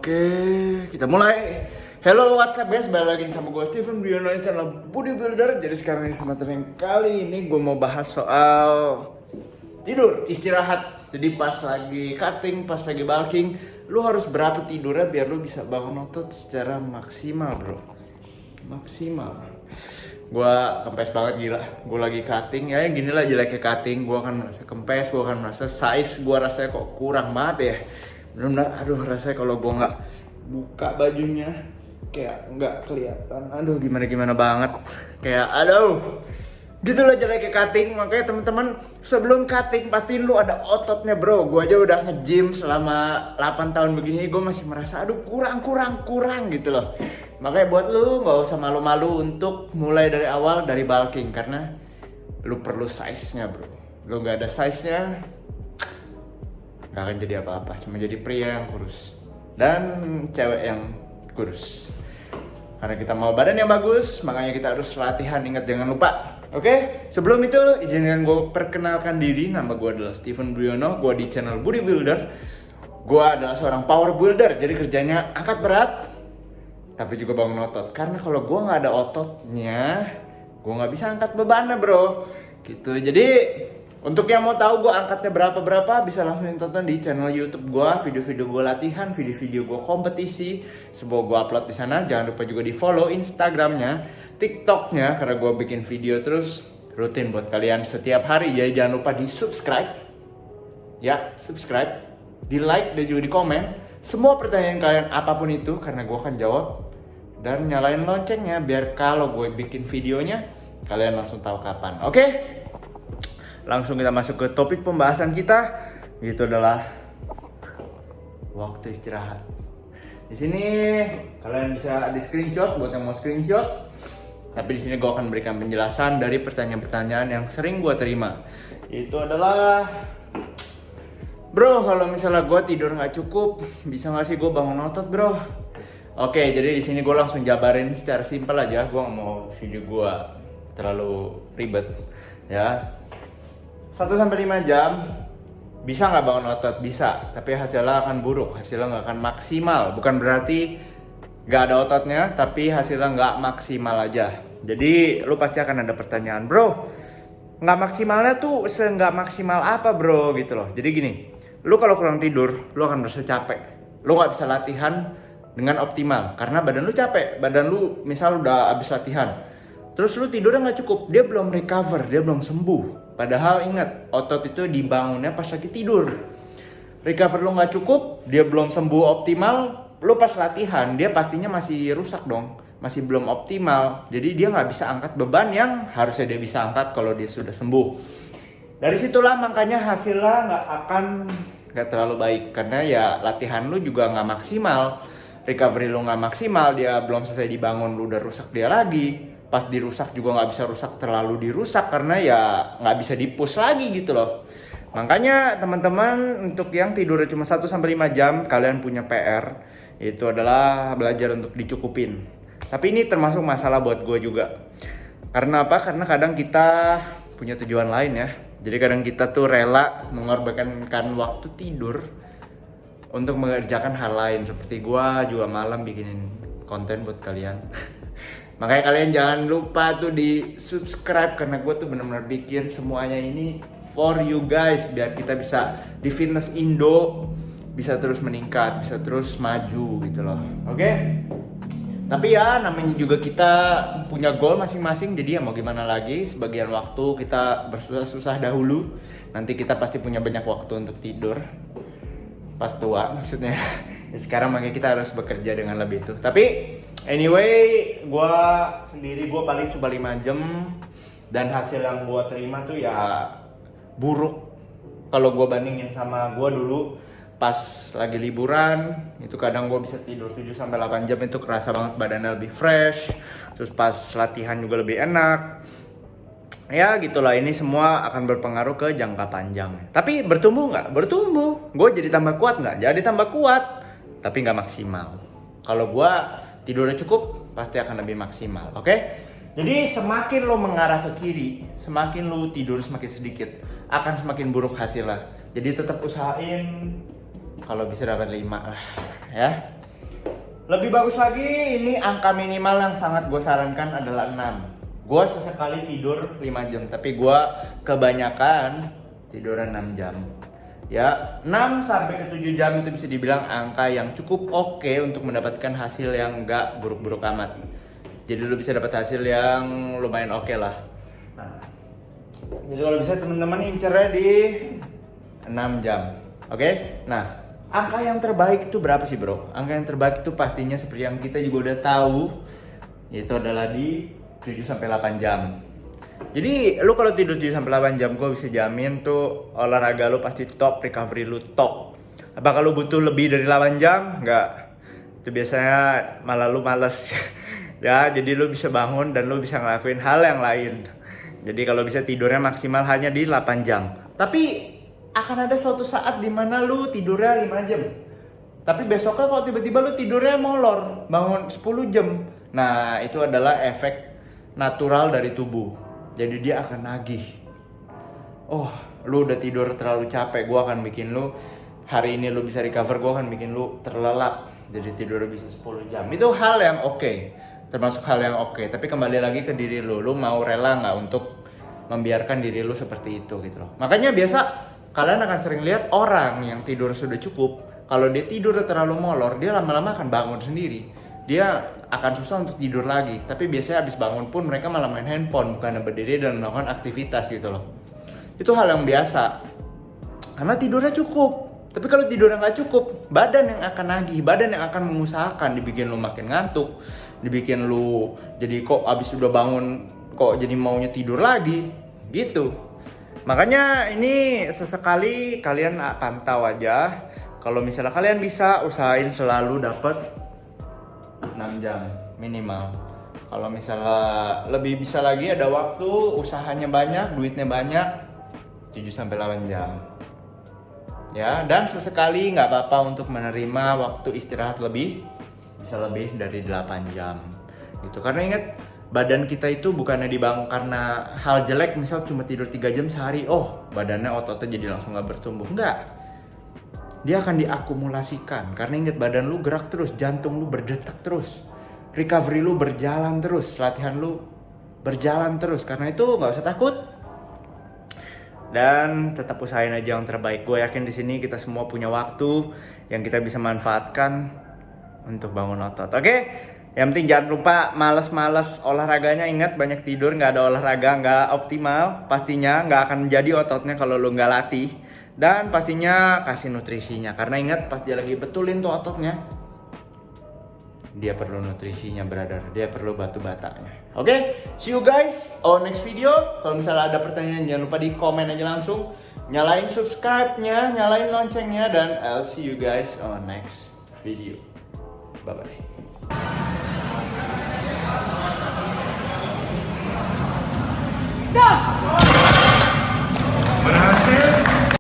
Oke, kita mulai. Hello, what's up guys? Balik lagi sama gue Steven Briono di channel Bodybuilder. Jadi sekarang ini kesempatan yang kali ini gue mau bahas soal tidur, istirahat. Jadi pas lagi cutting, pas lagi bulking, lu harus berapa tidurnya biar lu bisa bangun otot secara maksimal, bro. Maksimal. Gua kempes banget gila. Gue lagi cutting, ya yang gini lah jeleknya cutting. Gue akan merasa kempes, gue akan merasa size gue rasanya kok kurang banget ya. Bener-bener, aduh rasanya kalau gue nggak buka bajunya kayak nggak kelihatan. Aduh gimana banget. Kayak aduh. Gitu lah jeleknya cutting. Makanya teman-teman sebelum cutting pasti lu ada ototnya bro. Gue aja udah nge-gym selama 8 tahun begini. Gue masih merasa aduh kurang gitu loh. Makanya buat lu nggak usah malu-malu untuk mulai dari awal dari bulking. Karena lu perlu size-nya bro. Lu nggak ada size-nya gak akan jadi apa-apa, cuma jadi pria yang kurus dan cewek yang kurus. Karena kita mau badan yang bagus, makanya kita harus latihan, ingat jangan lupa. Oke, sebelum itu izinkan gue perkenalkan diri. Nama gue adalah Steven Briono, gue di channel Bodybuilder. Gue adalah seorang power builder, jadi kerjanya angkat berat tapi juga bangun otot. Karena kalau gue gak ada ototnya, gue gak bisa angkat bebannya bro. Gitu, jadi untuk yang mau tahu gue angkatnya berapa bisa langsung tonton di channel YouTube gue, video-video gue latihan, video-video gue kompetisi, semua gue upload di sana. Jangan lupa juga di follow Instagramnya, TikToknya karena gue bikin video terus rutin buat kalian setiap hari. Jadi jangan lupa di subscribe, ya subscribe, di like dan juga di komen semua pertanyaan kalian apapun itu karena gue akan jawab dan nyalain loncengnya biar kalau gue bikin videonya kalian langsung tahu kapan. Oke? Langsung kita masuk ke topik pembahasan kita, yaitu adalah waktu istirahat. Di sini kalian bisa di screenshot buat yang mau screenshot. Tapi di sini gue akan berikan penjelasan dari pertanyaan-pertanyaan yang sering gue terima. Itu adalah, bro, kalau misalnya gue tidur nggak cukup, bisa nggak sih gue bangun otot, bro? Oke, jadi di sini gue langsung jabarin secara simpel aja. Gue nggak mau video gue terlalu ribet, ya. 1-5 jam bisa nggak bangun otot? Bisa, tapi hasilnya akan buruk, hasilnya nggak akan maksimal. Bukan berarti nggak ada ototnya, tapi hasilnya nggak maksimal aja. Jadi lu pasti akan ada pertanyaan, bro, nggak maksimalnya tuh nggak maksimal apa bro gitu loh. Jadi gini, lu kalau kurang tidur, lu akan merasa capek. Lu nggak bisa latihan dengan optimal karena badan lu capek. Badan lu misal udah abis latihan, terus lu tidurnya nggak cukup, dia belum recover, dia belum sembuh. Padahal ingat, otot itu dibangunnya pas lagi tidur. Recover lu nggak cukup, dia belum sembuh optimal, lu pas latihan dia pastinya masih rusak dong, masih belum optimal. Jadi dia nggak bisa angkat beban yang harusnya dia bisa angkat kalau dia sudah sembuh. Dari situlah makanya hasilnya nggak terlalu baik karena ya latihan lu juga nggak maksimal, recovery lu nggak maksimal, dia belum selesai dibangun lu udah rusak dia lagi. Pas dirusak juga nggak bisa rusak terlalu dirusak karena ya nggak bisa di-push lagi gitu loh. Makanya teman-teman untuk yang tidurnya cuma 1-5 jam kalian punya PR, itu adalah belajar untuk dicukupin. Tapi ini termasuk masalah buat gue juga. Karena apa? Karena kadang kita punya tujuan lain ya. Jadi kadang kita tuh rela mengorbankan waktu tidur untuk mengerjakan hal lain. Seperti gue juga malam bikinin konten buat kalian. Makanya kalian jangan lupa tuh di subscribe karena gue tuh benar-benar bikin semuanya ini for you guys biar kita bisa di fitness Indo bisa terus meningkat, bisa terus maju gitu loh. Oke? Tapi ya namanya juga kita punya goal masing-masing, jadi ya mau gimana lagi, sebagian waktu kita bersusah-susah dahulu, nanti kita pasti punya banyak waktu untuk tidur pas tua maksudnya. Sekarang makanya kita harus bekerja dengan lebih itu. Tapi anyway, gue sendiri gue paling cuma 5 jam dan hasil yang gue terima tuh ya buruk kalau gue bandingin sama gue dulu pas lagi liburan. Itu kadang gue bisa tidur 7-8 jam, itu kerasa banget badannya lebih fresh. Terus pas latihan juga lebih enak. Ya gitulah, ini semua akan berpengaruh ke jangka panjang. Tapi bertumbuh nggak? Bertumbuh. Gue jadi tambah kuat nggak? Jadi tambah kuat. Tapi nggak maksimal. Kalau gue tidurnya cukup, pasti akan lebih maksimal, oke? Jadi semakin lo mengarah ke kiri, semakin lo tidur semakin sedikit, akan semakin buruk hasilnya. Jadi tetap usahain kalau bisa dapat 5 lah, ya. Lebih bagus lagi, ini angka minimal yang sangat gue sarankan adalah 6. Gue sesekali tidur 5 jam, tapi gue kebanyakan tiduran 6 jam. Ya, 6 sampai ke 7 jam itu bisa dibilang angka yang cukup oke untuk mendapatkan hasil yang gak buruk-buruk amat. Jadi lu bisa dapat hasil yang lumayan oke lah. Nah, jadi kalau bisa teman-teman incernya di 6 jam. Oke? Nah, angka yang terbaik itu berapa sih, bro? Angka yang terbaik itu pastinya seperti yang kita juga udah tahu, yaitu adalah di 7 sampai 8 jam. Jadi lu kalau tidur 7 sampai 8 jam, gue bisa jamin tuh olahraga lu pasti top, recovery lu top. Apakah lu butuh lebih dari 8 jam? Enggak. Itu biasanya malah lu males. Ya, jadi lu bisa bangun dan lu bisa ngelakuin hal yang lain. Jadi kalau bisa tidurnya maksimal hanya di 8 jam. Tapi akan ada suatu saat dimana lu tidurnya 5 jam. Tapi besoknya kalau tiba-tiba lu tidurnya molor, bangun 10 jam. Nah, itu adalah efek natural dari tubuh. Jadi dia akan nagih. Oh, lu udah tidur terlalu capek, gua akan bikin lu hari ini lu bisa recover, gua akan bikin lu terlelap. Jadi tidur bisa 10 jam. Itu hal yang oke. Termasuk hal yang oke. Tapi kembali lagi ke diri lu. Lu mau rela nggak untuk membiarkan diri lu seperti itu gitu loh. Makanya biasa kalian akan sering lihat orang yang tidur sudah cukup, kalau dia tidur terlalu molor, dia lama-lama akan bangun sendiri. Dia akan susah untuk tidur lagi. Tapi biasanya abis bangun pun mereka malah main handphone, bukan berdiri dan melakukan aktivitas gitu loh. Itu hal yang biasa. Karena tidurnya cukup. Tapi kalau tidurnya nggak cukup, badan yang akan nagih, badan yang akan mengusahakan, dibikin lu makin ngantuk, dibikin lu jadi kok abis udah bangun kok jadi maunya tidur lagi gitu. Makanya ini sesekali kalian pantau aja. Kalau misalnya kalian bisa, usahain selalu dapat 6 jam minimal. Kalau misalnya lebih bisa lagi, ada waktu, usahanya banyak, duitnya banyak, 7 sampai 8 jam. Ya, dan sesekali nggak apa-apa untuk menerima waktu istirahat lebih, bisa lebih dari 8 jam. Gitu. Karena ingat, badan kita itu bukannya dibangun karena hal jelek, misal cuma tidur 3 jam sehari, oh badannya ototnya jadi langsung gak bertumbuh. Enggak. Dia akan diakumulasikan. Karena ingat, badan lu gerak terus, jantung lu berdetak terus, recovery lu berjalan terus, latihan lu berjalan terus. Karena itu gak usah takut. Dan tetap usahain aja yang terbaik. Gue yakin di sini kita semua punya waktu yang kita bisa manfaatkan untuk bangun otot. Oke? Yang penting jangan lupa males-males olahraganya. Ingat, banyak tidur, nggak ada olahraga, nggak optimal. Pastinya nggak akan menjadi ototnya kalau lo nggak latih. Dan pastinya kasih nutrisinya. Karena ingat, pas dia lagi betulin tuh ototnya, dia perlu nutrisinya, brother. Dia perlu batu batanya. Oke, see you guys on next video. Kalau misalnya ada pertanyaan, jangan lupa di komen aja langsung. Nyalain subscribe-nya, nyalain loncengnya. Dan I'll see you guys on next video. Bye-bye.